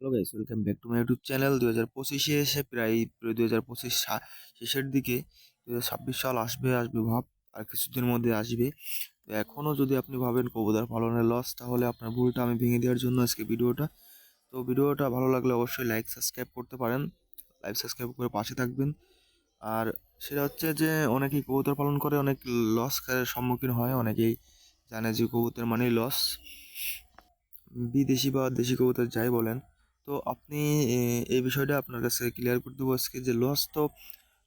Hello guys, welcome back to my YouTube channel. 2025-এ এসে প্রায় 2025 শেষের দিকে 2026 সাল আসবে আসবে ভাব, আর কিছুদিনের মধ্যে আসবে। তো এখনও যদি আপনি ভাবেন কবুতর পালনের লস, তাহলে আপনার ভুলটা আমি ভেঙে দেওয়ার জন্য আজকে ভিডিওটা। তো ভিডিওটা ভালো লাগলে অবশ্যই লাইক সাবস্ক্রাইব করতে পারেন, লাইক সাবস্ক্রাইব করে পাশে থাকবেন। আর সেটা হচ্ছে যে অনেকেই কবুতর পালন করে অনেক লস সম্মুখীন হয়, অনেকেই জানে যে কবুতর মানেই লস, বিদেশি বা দেশি কবুতর যাই বলেন। তো আপনি এই বিষয়টা আপনার কাছে ক্লিয়ার করে দেবো আজকে, যে লস তো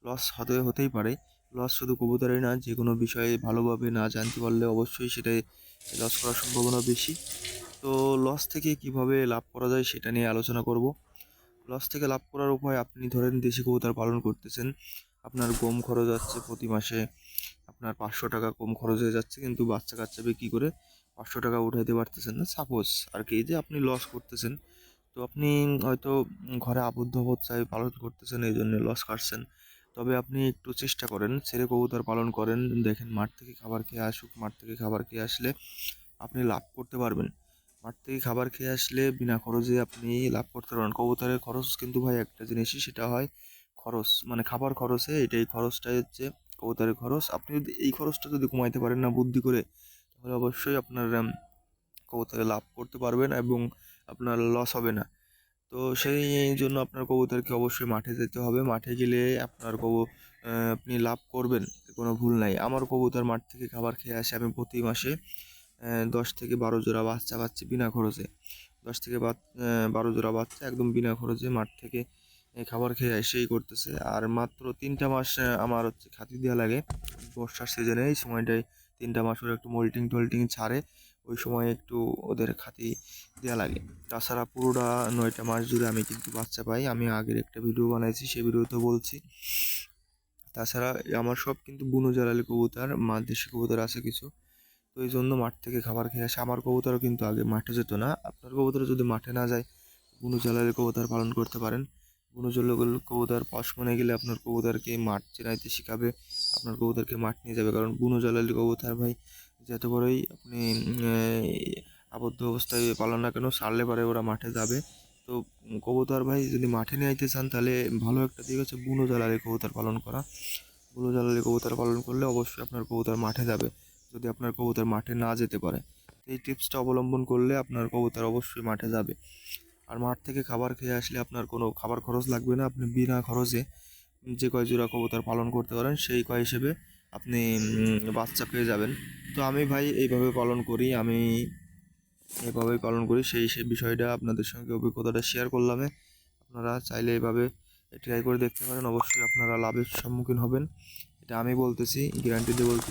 লস হতেই পারে। লস শুধু কবুতরের না, যে কোনো বিষয়ে ভালোভাবে না জানতে পারলে অবশ্যই সেটাই লস করার সম্ভাবনা বেশি। তো লস থেকে কিভাবে লাভ করা যায় সেটা নিয়ে আলোচনা করব। লস থেকে লাভ করার উপায়, আপনি ধরেন দেশি কবুতর পালন করতেছেন, আপনার গম খরচ যাচ্ছে প্রতি মাসে আপনার 500 টাকা কম খরচ হয়ে যাচ্ছে, কিন্তু বাচ্চা কাচ্চা বিক্রি করে 500 টাকা উঠাইতে পারতেছেন না, সাপোজ আর কি, যে আপনি লস করতেছেন। তো আপনি হয়তো ঘরে আবদ্ধ অবস্থায় পালন করতেছেন, এই জন্য লস কাটছেন। তবে আপনি একটু চেষ্টা করেন, ছেড়ে কবুতর পালন করেন, দেখেন মাঠ থেকে খাবার খেয়ে আসুক, মাঠ থেকে খাবার খেয়ে আসলে আপনি লাভ করতে পারবেন। মাঠ থেকে খাবার খেয়ে আসলে বিনা খরচে আপনি লাভ করতে পারবেন। কবুতরের খরচ কিন্তু ভাই একটা জিনিসই, সেটা হয় খরচ, মানে খাবার খরচে, এটাই খরচটাই হচ্ছে কবুতরের খরচ। আপনি যদি এই খরচটা যদি কমাইতে পারেন না বুদ্ধি করে, তাহলে অবশ্যই আপনার কবুতরে লাভ করতে পারবেন এবং আপনার লস হবে না। তো সেই জন্য আপনার কবুতরকে অবশ্যই মাঠে যেতে হবে। মাঠে গেলে আপনার আপনি লাভ করবেন, কোনো ভুল নাই। আমার কবুতর মাঠ থেকে খাবার খেয়ে আসে, আমি প্রতি মাসে 10 থেকে 12 জোড়া বাচ্চা পাচ্ছি বিনা খরচে। 10 থেকে 12 জোড়া বাচ্চা একদম বিনা খরচে মাঠ থেকে খাবার খেয়ে এসেই করতেছে। আর মাত্র 3টা মাস আমার হচ্ছে খাতি দেওয়া লাগে বর্ষার সিজনে, এই সময়টায় 3টা মাস ওরা একটু মোল্টিং টোল্টিং ছাড়ে, ওই সময় একটু ওদের খাতি দেওয়া লাগে। তাছাড়া পুরোটা 9টা মাস জুড়ে আমি কিন্তু বাচ্চা পাই, আমি আগের একটা ভিডিও বানাইছি, সেই ভিডিওতে বলছি। তাছাড়া আমার সব কিন্তু বুনো জ্বালালি কবুতর, দেশি কবুতর আছে কিছু। তো এই জন্য মাঠ থেকে খাবার খেয়ে আসে। আমার কবুতরও কিন্তু আগে মাঠে যেত না। আপনার কবুতর যদি মাঠে না যায়, বুনো জ্বালালি কবুতর পালন করতে পারেন। বুনো জ্বালালি কবুতর পাশ মনে গেলে আপনার কবুতরকে মাঠ চেনাইতে শিখাবে, আপনার কবুতরকে মাঠ নিয়ে যাবে। কারণ বুনো জ্বালালি কবুতর ভাই, যত বড়ই আপনি আবদ্ধ অবস্থায় পালন না কেন, ছাড়লে পরে ওরা মাঠে যাবে। তো কবুতর ভাই যদি মাঠে নিয়ে আইতে চান, তাহলে ভালো একটা দিক হচ্ছে বুনো জ্বালালি কবুতর পালন করা। বুনো জ্বালালি কবুতর পালন করলে অবশ্যই আপনার কবুতর মাঠে যাবে, যদি আপনার কবুতর মাঠে না যেতে পারে। তো এই টিপসটা অবলম্বন করলে আপনার কবুতর অবশ্যই মাঠে যাবে। আর মাঠ থেকে খাবার খেয়ে আসলে আপনার কোনো খাবার খরচ লাগবে না, আপনি বিনা খরচে যে কয় জোড়া কবুতর পালন করতে পারেন সেই কয় হিসেবে আপনি বাচ্চা পেয়ে যাবেন। তো আমি ভাই এইভাবে পালন করি, আমি এভাবেই পালন করি, সেই বিষয়টা আপনাদের সঙ্গে অভিজ্ঞতাটা শেয়ার করলাম। আপনারা চাইলে এভাবে ট্রাই করে দেখতে পারেন, অবশ্যই আপনারা লাভের সম্মুখীন হবেন, এটা আমি বলতেছি, গ্যারান্টি দিয়ে বলতেছি।